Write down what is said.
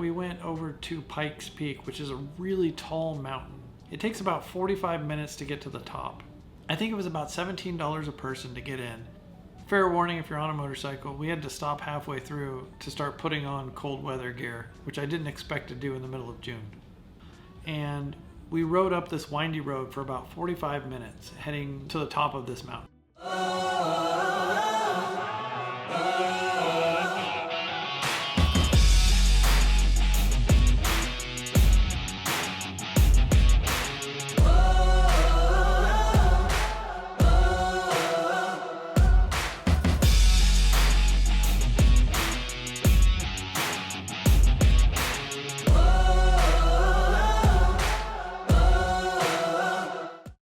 we went over to Pikes Peak, which is a really tall mountain. It takes about 45 minutes to get to the top. I think it was about $17 a person to get in. Fair warning, if you're on a motorcycle, we had to stop halfway through to start putting on cold weather gear, which I didn't expect to do in the middle of June. And we rode up this windy road for about 45 minutes, heading to the top of this mountain.